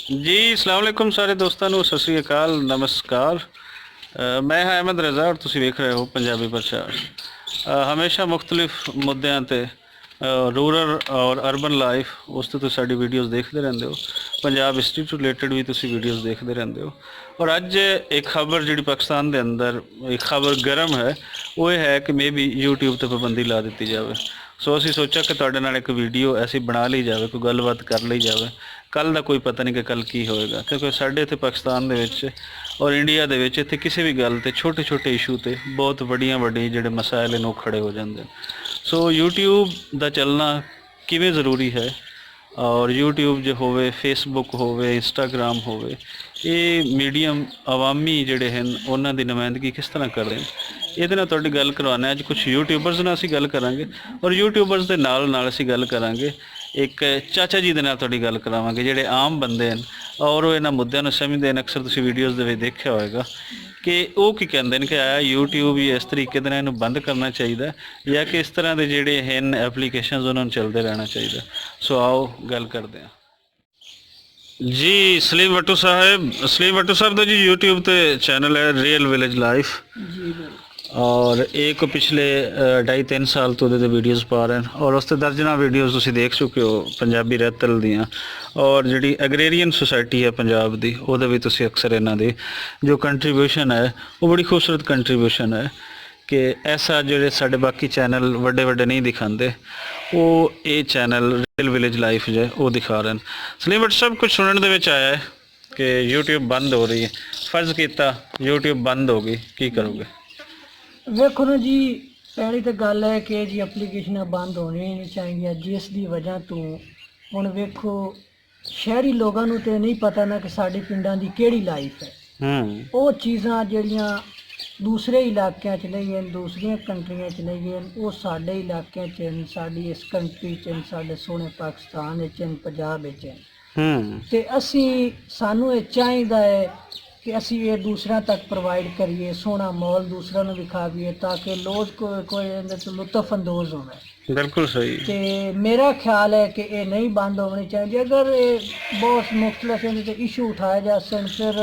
जी अस्सलाम वालेकुम सारे दोस्तों ਨੂੰ ਸਤਿ ਸ੍ਰੀ ਅਕਾਲ ਨਮਸਕਾਰ। मैं ਹਾਂ अहमद रज़ा और ਤੁਸੀਂ ਵੇਖ ਰਹੇ ਹੋ ਪੰਜਾਬੀ ਪ੍ਰਚਾਰ। ਹਮੇਸ਼ਾ ਮੁxtਲਿਫ ਮੁੱਦਿਆਂ ਤੇ ਰੂਰਲ ਔਰ ਅਰਬਨ ਲਾਈਫ ਉਸ ਤੇ ਤੁਸੀਂ ਸਾਡੀ ਵੀਡੀਓਜ਼ ਦੇਖਦੇ ਰਹਿੰਦੇ ਹੋ। ਪੰਜਾਬ ਹਿਸਟਰੀ ਤੋਂ ਰਿਲੇਟਡ ਵੀ ਤੁਸੀਂ ਵੀਡੀਓਜ਼ ਦੇਖਦੇ ਰਹਿੰਦੇ ਹੋ। ਔਰ ਅੱਜ ਇੱਕ ਖਬਰ ਜਿਹੜੀ ਪਾਕਿਸਤਾਨ ਦੇ ਅੰਦਰ ਇੱਕ ਖਬਰ ਗਰਮ ਹੈ ਉਹ ਇਹ ਹੈ ਕਿ ਮੇਬੀ YouTube ਤੇ ਪਾਬੰਦੀ ਲਾ ਦਿੱਤੀ ਜਾਵੇ। ਸੋ ਅਸੀਂ ਸੋਚਿਆ ਕਿ ਤੁਹਾਡੇ ਨਾਲ ਇੱਕ ਵੀਡੀਓ ਐਸੀ ਬਣਾ ਲਈ ਜਾਵੇ, ਕੋਈ ਗੱਲਬਾਤ ਕਰ ਲਈ ਜਾਵੇ। ਕੱਲ ਦਾ ਕੋਈ ਪਤਾ ਨਹੀਂ ਕਿ ਕੱਲ ਕੀ ਹੋਏਗਾ, ਕਿਉਂਕਿ ਸਾਡੇ ਇੱਥੇ ਪਾਕਿਸਤਾਨ ਦੇ ਵਿੱਚ ਔਰ ਇੰਡੀਆ ਦੇ ਵਿੱਚ ਇੱਥੇ ਕਿਸੇ ਵੀ ਗੱਲ ਤੇ ਛੋਟੇ ਛੋਟੇ ਇਸ਼ੂ ਤੇ ਬਹੁਤ ਵੱਡੀਆਂ ਜਿਹੜੇ ਮਸਾਇਲ ਨੇ ਉਹ ਖੜੇ ਹੋ ਜਾਂਦੇ। ਸੋ YouTube ਦਾ ਚੱਲਣਾ ਕਿਵੇਂ ਜ਼ਰੂਰੀ ਹੈ ਔਰ YouTube ਜੇ ਹੋਵੇ, ਫੇਸਬੁੱਕ ਹੋਵੇ, ਇੰਸਟਾਗ੍ਰਾਮ ਹੋਵੇ, ਇਹ ਮੀਡੀਅਮ ਆਵਾਮੀ ਜਿਹੜੇ ਹਨ ਉਹਨਾਂ ਦੀ ਨੁਮਾਇੰਦਗੀ ਕਿਸ ਤਰ੍ਹਾਂ ਕਰਦੇ ਨੇ, ਇਹਦੇ ਨਾਲ ਤੁਹਾਡੀ ਗੱਲ ਕਰਵਾਉਣਾ। ਅੱਜ ਕੁਝ ਯੂਟਿਊਬਰਸ ਨਾਲ ਅਸੀਂ ਗੱਲ ਕਰਾਂਗੇ ਔਰ ਯੂਟਿਊਬਰਸ ਦੇ ਨਾਲ ਅਸੀਂ ਗੱਲ ਕਰਾਂਗੇ ਇੱਕ ਚਾਚਾ ਜੀ ਦੇ ਨਾਲ ਤੁਹਾਡੀ ਗੱਲ ਕਰਾਵਾਂਗੇ ਜਿਹੜੇ ਆਮ ਬੰਦੇ ਹਨ ਔਰ ਉਹ ਇਹਨਾਂ ਮੁੱਦਿਆਂ ਨੂੰ ਸਮਝਦੇ ਨੇ। ਅਕਸਰ ਤੁਸੀਂ ਵੀਡੀਓਜ਼ ਦੇ ਵਿੱਚ ਦੇਖਿਆ ਹੋਵੇਗਾ ਕਿ ਉਹ ਕੀ ਕਹਿੰਦੇ ਨੇ ਕਿ ਆਇਆ YouTube ਹੀ ਇਸ ਤਰੀਕੇ ਦੇ ਨਾਲ ਇਹਨੂੰ ਬੰਦ ਕਰਨਾ ਚਾਹੀਦਾ ਜਾਂ ਕਿ ਇਸ ਤਰ੍ਹਾਂ ਦੇ ਜਿਹੜੇ ਹਨ ਐਪਲੀਕੇਸ਼ਨਸ ਉਹਨਾਂ ਨੂੰ ਚੱਲਦੇ ਰਹਿਣਾ ਚਾਹੀਦਾ। ਸੋ ਆਓ ਗੱਲ ਕਰਦੇ ਹਾਂ ਜੀ। ਸਲੀਮ ਵੱਟੂ ਸਾਹਿਬ ਦਾ ਜੀ YouTube ਤੇ ਚੈਨਲ ਹੈ ਰੀਅਲ ਵਿਲੇਜ ਲਾਈਫ ਜੀ, और एक पिछले 2.5-3 साल तो ਉਹਦੇ ਵੀਡੀਓਜ਼ ਪਾ ਰਹੇ ਹਨ ਔਰ ਉਸ ਤੇ ਦਰਜਨਾਂ ਵੀਡੀਓਜ਼ ਤੁਸੀਂ ਦੇਖ ਚੁੱਕੇ ਹੋ ਪੰਜਾਬੀ ਰਹਿਤਲ ਦੀਆਂ। ਔਰ ਜਿਹੜੀ ਐਗਰੇਰੀਅਨ ਸੁਸਾਇਟੀ ਹੈ ਪੰਜਾਬ ਦੀ ਉਹਦੇ ਵੀ ਤੁਸੀਂ ਅਕਸਰ ਇਹਨਾਂ ਦੀ ਜੋ ਕੰਟਰੀਬਿਊਸ਼ਨ ਹੈ ਉਹ ਬੜੀ ਖੂਬਸੂਰਤ ਕੰਟਰੀਬਿਊਸ਼ਨ ਹੈ ਕਿ ਐਸਾ ਜਿਹੜੇ ਸਾਡੇ ਬਾਕੀ ਚੈਨਲ ਵੱਡੇ ਨਹੀਂ ਦਿਖਾਉਂਦੇ ਉਹ ਇਹ ਚੈਨਲ ਰੀਅਲ ਵਿਲੇਜ ਲਾਈਫ ਜੇ ਉਹ ਦਿਖਾ ਰਹੇ ਹਨ। ਸਲੀਮ ਬਟ ਸਭ ਕੁਝ ਸੁਣਨ ਦੇ ਵਿੱਚ ਆਇਆ ਹੈ ਕਿ YouTube ਬੰਦ ਹੋ ਰਹੀ ਹੈ। ਫਰਜ਼ ਕੀਤਾ YouTube ਬੰਦ ਹੋ ਗਈ, ਕੀ ਕਰੋਗੇ? ਵੇਖੋ ਨਾ ਜੀ, ਪਹਿਲੀ ਤਾਂ ਗੱਲ ਹੈ ਕਿ ਜੀ ਐਪਲੀਕੇਸ਼ਨਾਂ ਬੰਦ ਹੋਣੀਆਂ ਨਹੀਂ ਚਾਹੀਦੀਆਂ, ਜਿਸ ਦੀ ਵਜ੍ਹਾ ਤੋਂ ਹੁਣ ਵੇਖੋ ਸ਼ਹਿਰੀ ਲੋਕਾਂ ਨੂੰ ਤੇ ਨਹੀਂ ਪਤਾ ਨਾ ਕਿ ਸਾਡੇ ਪਿੰਡਾਂ ਦੀ ਕਿਹੜੀ ਲਾਈਫ ਹੈ। ਉਹ ਚੀਜ਼ਾਂ ਜਿਹੜੀਆਂ ਦੂਸਰੇ ਇਲਾਕਿਆਂ 'ਚ ਨਹੀਂ ਹਨ, ਦੂਸਰੀਆਂ ਕੰਟਰੀਆਂ 'ਚ ਨਹੀਂ ਹਨ, ਉਹ ਸਾਡੇ ਇਲਾਕਿਆਂ 'ਚ ਹਨ, ਸਾਡੀ ਇਸ ਕੰਟਰੀ 'ਚ ਹਨ, ਸਾਡੇ ਸੋਹਣੇ ਪਾਕਿਸਤਾਨ ਵਿੱਚ ਹਨ, ਪੰਜਾਬ ਵਿੱਚ ਹਨ। ਤੇ ਸਾਨੂੰ ਇਹ ਚਾਹੀਦਾ ਹੈ ਕਿ ਅਸੀਂ ਇਹ ਦੂਸਰਿਆਂ ਤੱਕ ਪ੍ਰੋਵਾਈਡ ਕਰੀਏ, ਸੋਹਣਾ ਮਾਹੌਲ ਦੂਸਰਿਆਂ ਨੂੰ ਵਿਖਾਈਏ ਤਾਂ ਕਿ ਲੋਕ ਕੋਈ ਇਹਦੇ ਤੋਂ ਲੁਤਫ ਅੰਦੋਜ਼ ਹੋਵੇ। ਬਿਲਕੁਲ ਸਹੀ। ਤੇ ਮੇਰਾ ਖਿਆਲ ਹੈ ਕਿ ਇਹ ਨਹੀਂ ਬੰਦ ਹੋਣੀ ਚਾਹੀਦੀ। ਅਗਰ ਇਹ ਬਹੁਤ ਮੁਖਤਲਿਫ ਇਹਦੇ ਤੇ ਇਸ਼ੂ ਉਠਾਏ ਜਾ ਸਕਣ, ਫਿਰ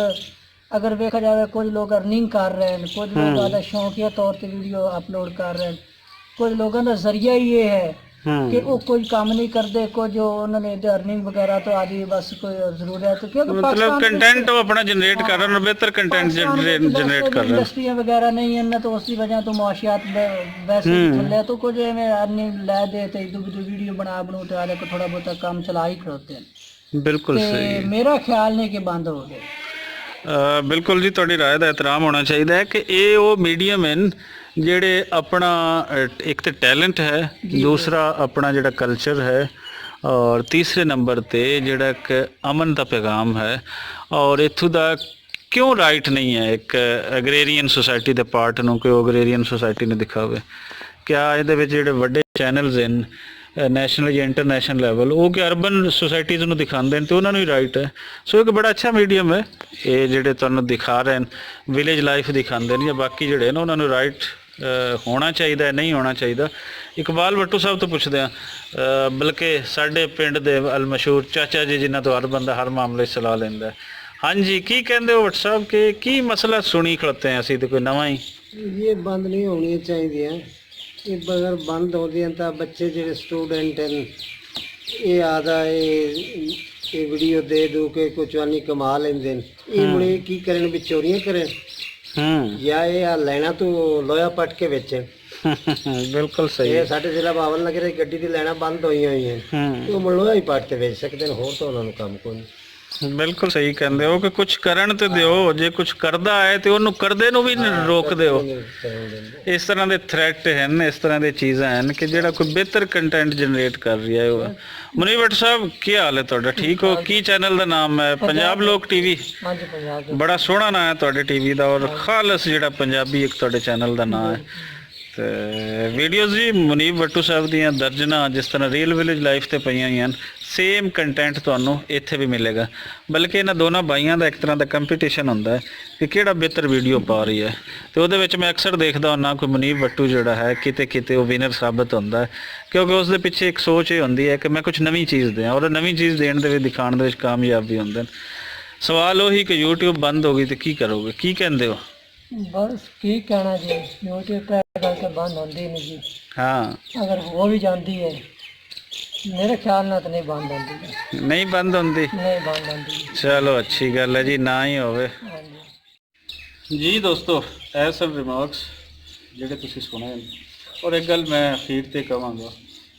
ਅਗਰ ਵੇਖਿਆ ਜਾਵੇ ਕੁਝ ਲੋਕ ਅਰਨਿੰਗ ਕਰ ਰਹੇ ਹਨ, ਕੁਝ ਲੋਕ ਜ਼ਿਆਦਾ ਸ਼ੌਂਕੀਆ ਤੌਰ ਤੇ ਵੀਡੀਓ ਅਪਲੋਡ ਕਰ ਰਹੇ ਹਨ, ਕੁਝ ਲੋਕਾਂ ਦਾ ਜ਼ਰੀਆ ਹੀ ਇਹ ਹੈ ਕਿ ਉਹ ਕੋਈ ਕੰਮ ਨਹੀਂ ਕਰਦੇ, ਕੁਝ ਉਹਨਾਂ ਨੇ ਅਰਨਿੰਗ ਵਗੈਰਾ ਤੋਂ ਆਦੀ ਬਸ ਕੋਈ ਜ਼ਰੂਰਤ ਕਿਉਂਕਿ ਮਤਲਬ ਕੰਟੈਂਟ ਉਹ ਆਪਣਾ ਜਨਰੇਟ ਕਰ ਰਹੇ ਨੇ, ਬਿਹਤਰ ਕੰਟੈਂਟ ਜਨਰੇਟ ਕਰ ਰਹੇ ਨੇ। ਇੰਡਸਟਰੀਆਂ ਵਗੈਰਾ ਨਹੀਂ ਹਨ ਤਾਂ ਉਸ ਦੀ ਵਜ੍ਹਾ ਤੋਂ ਮੁਆਸ਼ੀਆਤ ਵੈਸੇ ਚੱਲਿਆ ਤਾਂ ਕੁਝ ਐਵੇਂ ਅਰਨਿੰਗ ਲੈ ਦੇ ਤੇ ਵੀਡੀਓ ਬਣਾ ਤੇ ਆਲੇ ਕੋ ਥੋੜਾ ਬਹੁਤਾ ਕੰਮ ਚਲਾ ਹੀ ਖੜੋਤੇ ਹਨ। ਬਿਲਕੁਲ ਸਹੀ। ਮੇਰਾ ਖਿਆਲ ਨਹੀਂ ਕਿ ਬੰਦ ਹੋ ਗਏ। ਬਿਲਕੁਲ ਜੀ, ਤੁਹਾਡੀ ਰਾਏ ਦਾ ਇਤਰਾਮ ਹੋਣਾ ਚਾਹੀਦਾ ਹੈ ਕਿ ਇਹ ਉਹ ਮੀਡੀਅਮ ਹਨ ਜਿਹੜੇ ਆਪਣਾ ਇੱਕ ਤੇ ਟੈਲੈਂਟ ਹੈ, ਦੂਸਰਾ ਆਪਣਾ ਜਿਹੜਾ ਕਲਚਰ ਹੈ ਔਰ ਤੀਸਰੇ ਨੰਬਰ ਤੇ ਜਿਹੜਾ ਇੱਕ ਅਮਨ ਦਾ ਪੈਗਾਮ ਹੈ। ਔਰ ਇੱਥੋਂ ਦਾ ਕਿਉਂ ਰਾਈਟ ਨਹੀਂ ਹੈ ਇੱਕ ਐਗਰੇਰੀਅਨ ਸੁਸਾਇਟੀ ਦੇ ਪਾਰਟ ਨੂੰ ਕਿ ਉਹ ਐਗਰੇਰੀਅਨ ਸੁਸਾਇਟੀ ਨੂੰ ਦਿਖਾਵੇ? ਕਿਆ ਇਹਦੇ ਵਿੱਚ ਜਿਹੜੇ ਵੱਡੇ ਚੈਨਲਸ ਹਨ ਨੈਸ਼ਨਲ ਜਾਂ ਇੰਟਰਨੈਸ਼ਨਲ ਲੈਵਲ ਉਹ ਕਿ ਅਰਬਨ ਸੁਸਾਇਟੀਜ਼ ਨੂੰ ਦਿਖਾਉਂਦੇ ਨੇ ਤੇ ਉਹਨਾਂ ਨੂੰ ਹੀ ਰਾਈਟ ਹੈ। ਸੋ ਇੱਕ ਬੜਾ ਅੱਛਾ ਮੀਡੀਅਮ ਹੈ ਇਹ ਜਿਹੜੇ ਤੁਹਾਨੂੰ ਦਿਖਾ ਰਹੇ ਨੇ, ਵਿਲੇਜ ਲਾਈਫ ਦਿਖਾਉਂਦੇ ਨੇ ਜਾਂ ਬਾਕੀ ਜਿਹੜੇ ਨੇ ਉਹਨਾਂ ਨੂੰ ਰਾਈਟ ਹੋਣਾ ਚਾਹੀਦਾ, ਨਹੀਂ ਹੋਣਾ ਚਾਹੀਦਾ। ਇਕਬਾਲ ਵੱਟੂ ਸਾਹਿਬ ਤੋਂ ਪੁੱਛਦੇ ਹਾਂ, ਬਲਕਿ ਸਾਡੇ ਪਿੰਡ ਦੇ ਅਲਮਸ਼ਹੂਰ ਚਾਚਾ ਜੀ ਜਿਨ੍ਹਾਂ ਤੋਂ ਹਰ ਬੰਦਾ ਹਰ ਮਾਮਲੇ ਸਲਾਹ ਲੈਂਦਾ। ਹਾਂਜੀ, ਕੀ ਕਹਿੰਦੇ ਹੋ ਵੱਟ ਸਾਹਿਬ ਕਿ ਕੀ ਮਸਲਾ ਸੁਣੀ ਖੜੋਤੇ ਹਾਂ ਅਸੀਂ ਤੇ ਕੋਈ ਨਵਾਂ ਹੀ? ਇਹ ਬੰਦ ਨਹੀਂ ਹੋਣੀਆਂ ਚਾਹੀਦੀਆਂ। ਇਹ ਅਗਰ ਬੰਦ ਹੁੰਦੀਆਂ ਤਾਂ ਬੱਚੇ ਜਿਹੜੇ ਸਟੂਡੈਂਟ ਹਨ ਇਹ ਆਦਾ ਇਹ ਵੀਡੀਓ ਦੇ ਦੋ ਕੇ ਕੁਝ ਵਾਨੀ ਕਮਾ ਲੈਂਦੇ ਨੇ। ਇਹ ਹੁਣ ਇਹ ਕੀ ਕਰਨ ਵੀ ਚੋਰੀਆਂ ਕਰਨ ਜਾਂ ਇਹ ਆ ਲੈਣਾ ਤੋਂ ਲੋਹਾ ਪੱਟ ਕੇ ਵੇਚਣ। ਬਿਲਕੁਲ ਸਹੀ। ਇਹ ਸਾਡੇ ਜ਼ਿਲ੍ਹਾ ਬਾਵਲ ਨਗਰ ਦੀ ਗੱਡੀ ਦੀ ਲੈਣਾ ਬੰਦ ਹੋਈਆਂ ਉਹ ਲੋਹਾ ਹੀ ਪੱਟ ਕੇ ਵੇਚ ਸਕਦੇ ਨੇ, ਹੋਰ ਤਾਂ ਉਹਨਾਂ ਨੂੰ ਕੰਮ ਕੋਈ ਨਹੀਂ। ਬਿਲਕੁਲ ਸਹੀ ਕਹਿੰਦੇ ਹੋ ਕਿ ਕੁਝ ਕਰਨ ਤੇ ਦਿਓ, ਜੇ ਕੁਝ ਕਰਦਾ ਹੈ ਤੇ ਉਹਨੂੰ ਕਰਦੇ ਨੂੰ ਵੀ ਰੋਕ ਦਿਓ। ਇਸ ਤਰ੍ਹਾਂ ਦੇ ਥ੍ਰੈਟ ਹਨ, ਇਸ ਤਰ੍ਹਾਂ ਦੇ ਚੀਜ਼ਾਂ ਹਨ ਕਿ ਜਿਹੜਾ ਕੋਈ ਬਿਹਤਰ ਕੰਟੈਂਟ ਜਨਰੇਟ ਕਰ ਰਿਹਾ ਹੈ। ਮੁਨੀਰ ਭੱਟ ਸਾਹਿਬ ਕੀ ਹਾਲ ਹੈ ਤੁਹਾਡਾ? ਠੀਕ ਹੋ? ਕੀ ਚੈਨਲ ਦਾ ਨਾਮ ਹੈ? ਪੰਜਾਬ ਲੋਕ ਟੀਵੀ। ਬੜਾ ਸੋਹਣਾ ਨਾਮ ਹੈ ਤੁਹਾਡੇ ਟੀਵੀ ਦਾ ਔਰ ਖਾਲਸ ਜਿਹੜਾ ਪੰਜਾਬੀ ਇੱਕ ਤੁਹਾਡੇ ਚੈਨਲ ਦਾ ਨਾਮ ਹੈ। ਤੇ ਵੀਡੀਓਜ਼ ਜੀ ਮੁਨੀਬ ਬੱਟੂ ਸਾਹਿਬ ਦੀਆਂ ਦਰਜਨਾਂ ਜਿਸ ਤਰ੍ਹਾਂ ਰੀਅਲ ਵਿਲੇਜ ਲਾਈਫ ਤੇ ਪਈਆਂ ਹੋਈਆਂ ਹਨ, ਸੇਮ ਕੰਟੈਂਟ ਤੁਹਾਨੂੰ ਇੱਥੇ ਵੀ ਮਿਲੇਗਾ। ਬਲਕਿ ਇਹਨਾਂ ਦੋਨਾਂ ਬਾਈਆਂ ਦਾ ਇੱਕ ਤਰ੍ਹਾਂ ਦਾ ਕੰਪੀਟੀਸ਼ਨ ਹੁੰਦਾ ਹੈ ਕਿ ਕਿਹੜਾ ਬਿਹਤਰ ਵੀਡੀਓ ਪਾ ਰਹੀ ਹੈ, ਤੇ ਉਹਦੇ ਵਿੱਚ ਮੈਂ ਅਕਸਰ ਦੇਖਦਾ ਹੁੰਦਾ ਕੋਈ ਮੁਨੀਬ ਬੱਟੂ ਜਿਹੜਾ ਹੈ ਕਿਤੇ ਕਿਤੇ ਉਹ ਵਿਨਰ ਸਾਬਤ ਹੁੰਦਾ ਹੈ, ਕਿਉਂਕਿ ਉਸ ਦੇ ਪਿੱਛੇ ਇੱਕ ਸੋਚ ਇਹ ਹੁੰਦੀ ਹੈ ਕਿ ਮੈਂ ਕੁਝ ਨਵੀਂ ਚੀਜ਼ ਦਿਆਂ, ਔਰ ਨਵੀਂ ਚੀਜ਼ ਦੇਣ ਦੇ ਵਿੱਚ ਦਿਖਾਉਣ ਦੇ ਵਿੱਚ ਕਾਮਯਾਬ ਵੀ ਹੁੰਦੇ ਨੇ। ਸਵਾਲ ਉਹੀ ਕਿ YouTube ਬੰਦ ਹੋ ਗਈ ਤੇ ਕੀ ਕਰੋਗੇ, ਕੀ ਕਹਿੰਦੇ ਹੋ? ਬਸ ਕੀ ਕਹਿਣਾ ਜੀ, YouTube ਤੇ ਗੱਲ ਤਾਂ ਬੰਦ ਹੁੰਦੀ ਨਹੀਂ ਜੀ। ਹਾਂ, ਅਗਰ ਹੋ ਵੀ ਜਾਂਦੀ ਹੈ ਮੇਰੇ ਖਿਆਲ ਨਾਲ ਤਾਂ ਨਹੀਂ ਬੰਦ ਹੁੰਦੀ, ਨਹੀਂ ਬੰਦ ਹੁੰਦੀ। ਨਹੀਂ ਬੰਦ ਹੁੰਦੀ। ਚਲੋ ਅੱਛੀ ਗੱਲ ਹੈ ਜੀ, ਨਾ ਹੀ ਹੋਵੇ। ਹਾਂਜੀ ਜੀ ਦੋਸਤੋ, ਇਹ ਸਭ ਰਿਮਾਰਕਸ ਜਿਹੜੇ ਤੁਸੀਂ ਸੁਣੇ ਨੇ, ਔਰ ਇੱਕ ਗੱਲ ਮੈਂ ਅਖੀਰ ਤੇ ਕਹਾਂਗਾ,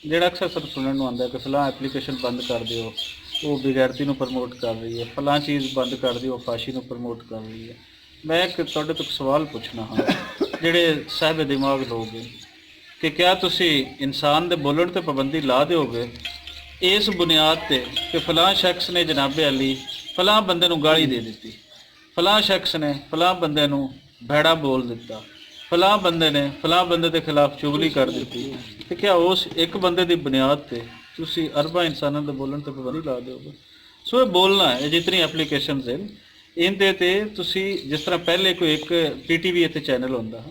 ਜਿਹੜਾ ਅਕਸਰ ਸਭ ਸੁਣਨ ਨੂੰ ਆਉਂਦਾ ਕਿ ਫਲਾਂ ਐਪਲੀਕੇਸ਼ਨ ਬੰਦ ਕਰ ਦਿਓ, ਉਹ ਬੇਗੈਰਤੀ ਨੂੰ ਪ੍ਰਮੋਟ ਕਰ ਰਹੀ ਹੈ, ਫਲਾਂ ਚੀਜ਼ ਬੰਦ ਕਰ ਦਿਓ, ਫਾਸ਼ੀ ਨੂੰ ਪ੍ਰਮੋਟ ਕਰ ਰਹੀ ਹੈ। ਮੈਂ ਇੱਕ ਤੁਹਾਡੇ ਤੋਂ ਸਵਾਲ ਪੁੱਛਣਾ ਹਾਂ, ਜਿਹੜੇ ਸਾਹਿਬ ਦਿਮਾਗ ਲੋਕ ਨੇ, ਕਿ ਕਿਆ ਤੁਸੀਂ ਇਨਸਾਨ ਦੇ ਬੋਲਣ ਤੇ ਪਾਬੰਦੀ ਲਾ ਦਿਓਗੇ ਇਸ ਬੁਨਿਆਦ ਤੇ ਕਿ ਫਲਾਂ ਸ਼ਖਸ ਨੇ ਜਨਾਬੇ ਅਲੀ ਫਲਾਂ ਬੰਦੇ ਨੂੰ ਗਾਲੀ ਦੇ ਦਿੱਤੀ, ਫਲਾਂ ਸ਼ਖਸ ਨੇ ਫਲਾਂ ਬੰਦੇ ਨੂੰ ਭੈੜਾ ਬੋਲ ਦਿੱਤਾ, ਫਲਾਂ ਬੰਦੇ ਨੇ ਫਲਾਂ ਬੰਦੇ ਦੇ ਖਿਲਾਫ ਚੁਗਲੀ ਕਰ ਦਿੱਤੀ, ਤੇ ਕਿਆ ਉਸ ਇੱਕ ਬੰਦੇ ਦੀ ਬੁਨਿਆਦ ਤੇ ਤੁਸੀਂ ਅਰਬਾਂ ਇਨਸਾਨਾਂ ਦੇ ਬੋਲਣ ਤੇ ਪਾਬੰਦੀ ਲਾ ਦਿਓਗੇ? ਸੋ ਇਹ ਬੋਲਣਾ ਹੈ, ਜਿਤਨੀ ਐਪਲੀਕੇਸ਼ਨਸ ਹਨ ਇਹਦੇ ਤੇ ਤੁਸੀਂ, ਜਿਸ ਤਰ੍ਹਾਂ ਪਹਿਲੇ ਕੋਈ ਇੱਕ PTV ਇੱਥੇ ਚੈਨਲ ਹੁੰਦਾ,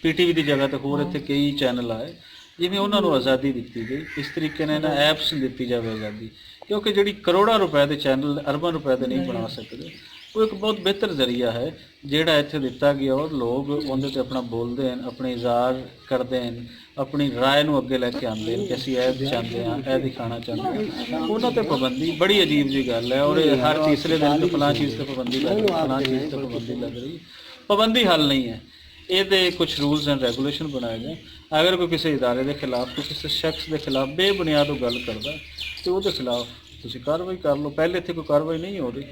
PTV ਦੀ ਜਗ੍ਹਾ ਤੇ ਹੋਰ ਇੱਥੇ ਕਈ ਚੈਨਲ ਆਏ, ਜਿਵੇਂ ਉਹਨਾਂ ਨੂੰ ਆਜ਼ਾਦੀ ਦਿੱਤੀ ਗਈ, ਇਸ ਤਰੀਕੇ ਨਾਲ ਇਹਨਾਂ ਐਪਸ ਨੂੰ ਦਿੱਤੀ ਜਾਵੇ ਆਜ਼ਾਦੀ, ਕਿਉਂਕਿ ਜਿਹੜੀ ਕਰੋੜਾਂ ਰੁਪਏ ਦੇ ਚੈਨਲ ਅਰਬਾਂ ਰੁਪਏ ਦੇ ਨਹੀਂ ਬਣਾ ਸਕਦੇ, ਉਹ ਇੱਕ ਬਹੁਤ ਬਿਹਤਰ ਜ਼ਰੀਆ ਹੈ ਜਿਹੜਾ ਇੱਥੇ ਦਿੱਤਾ ਗਿਆ, ਔਰ ਲੋਕ ਉਹਦੇ ਤੇ ਆਪਣਾ ਬੋਲਦੇ ਹਨ, ਆਪਣੇ ਇਜ਼ਹਾਰ ਕਰਦੇ ਹਨ, ਆਪਣੀ ਰਾਏ ਨੂੰ ਅੱਗੇ ਲੈ ਕੇ ਆਉਂਦੇ ਨੇ ਕਿ ਅਸੀਂ ਇਹ ਚਾਹੁੰਦੇ ਹਾਂ, ਇਹ ਦਿਖਾਉਣਾ ਚਾਹੁੰਦੇ ਹਾਂ। ਉਹਨਾਂ ਤੇ ਪਾਬੰਦੀ ਬੜੀ ਅਜੀਬ ਜਿਹੀ ਗੱਲ ਹੈ, ਔਰ ਇਹ ਹਰ ਤੀਸਰੇ ਦਿਨ ਤੇ ਫਲਾਂ ਚੀਜ਼ ਤੇ ਪਾਬੰਦੀ ਲੱਗ ਰਹੀ, ਫਲਾਂ ਚੀਜ਼ ਤੇ ਪਾਬੰਦੀ ਲੱਗ ਰਹੀ। ਪਾਬੰਦੀ ਹੱਲ ਨਹੀਂ ਹੈ, ਇਹਦੇ ਕੁਝ ਰੂਲਸ ਐਂਡ ਰੈਗੂਲੇਸ਼ਨ ਬਣਾਏ ਜਾਣ। ਅਗਰ ਕੋਈ ਕਿਸੇ ਇਦਾਰੇ ਦੇ ਖਿਲਾਫ, ਕੋਈ ਕਿਸੇ ਸ਼ਖਸ ਦੇ ਖਿਲਾਫ ਬੇਬੁਨਿਆਦ ਉਹ ਗੱਲ ਕਰਦਾ ਤੇ ਉਹਦੇ ਖਿਲਾਫ ਤੁਸੀਂ ਕਾਰਵਾਈ ਕਰ ਲਓ। ਪਹਿਲੇ ਇੱਥੇ ਕੋਈ ਕਾਰਵਾਈ ਨਹੀਂ ਹੋ ਰਹੀ,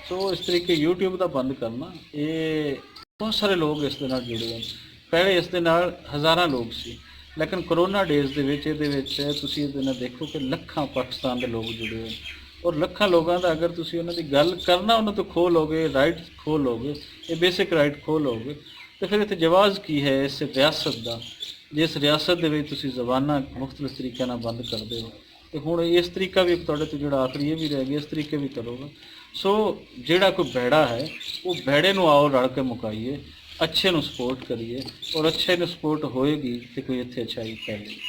ਸੋ ਇਸ ਤਰੀਕੇ YouTube ਦਾ ਬੰਦ ਕਰਨਾ, ਇਹ ਬਹੁਤ ਸਾਰੇ ਲੋਕ ਇਸ ਦੇ ਨਾਲ ਜੁੜੇ ਹਨ। ਪਹਿਲੇ ਇਸ ਦੇ ਨਾਲ ਹਜ਼ਾਰਾਂ ਲੋਕ ਸੀ, ਲੇਕਿਨ ਕਰੋਨਾ ਡੇਜ਼ ਦੇ ਵਿੱਚ ਇਹਦੇ ਵਿੱਚ ਤੁਸੀਂ ਇਹਦੇ ਨਾਲ ਦੇਖੋ ਕਿ ਲੱਖਾਂ ਪਾਕਿਸਤਾਨ ਦੇ ਲੋਕ ਜੁੜੇ ਹੋਏ, ਔਰ ਲੱਖਾਂ ਲੋਕਾਂ ਦਾ ਅਗਰ ਤੁਸੀਂ ਉਹਨਾਂ ਦੀ ਗੱਲ ਕਰਨਾ ਉਹਨਾਂ ਤੋਂ ਖੋਹ ਲਓਗੇ, ਰਾਈਟ ਖੋਹ ਲਓਗੇ, ਇਹ ਬੇਸਿਕ ਰਾਈਟ ਖੋਹ ਲਓਗੇ, ਤੇ ਫਿਰ ਇੱਥੇ ਜਵਾਜ਼ ਕੀ ਹੈ ਇਸ ਰਿਆਸਤ ਦਾ, ਜਿਸ ਰਿਆਸਤ ਦੇ ਵਿੱਚ ਤੁਸੀਂ ਜ਼ਬਾਨਾਂ ਮੁਖਤਲਿਫ ਤਰੀਕਿਆਂ ਨਾਲ ਬੰਦ ਕਰਦੇ ਹੋ। ਤੇ ਹੁਣ ਇਸ ਤਰੀਕਾ ਵੀ ਤੁਹਾਡੇ ਤੋਂ ਜਿਹੜਾ ਆਖਰੀ ਇਹ ਵੀ ਰਹਿ ਗਿਆ, ਇਸ ਤਰੀਕੇ ਵੀ ਕਰੋਗੇ। ਸੋ ਜਿਹੜਾ ਕੋਈ ਬੈੜਾ ਹੈ ਉਹ ਬੈੜੇ ਨੂੰ ਆਓ ਰਲ ਕੇ ਮੁਕਾਈਏ, ਅੱਛੇ ਨੂੰ ਸਪੋਰਟ ਕਰੀਏ, ਔਰ ਅੱਛੇ ਨੂੰ ਸਪੋਰਟ ਹੋਏਗੀ ਤੇ ਕੋਈ ਇੱਥੇ ਅੱਛਾਈ ਫੈਲੇਗੀ।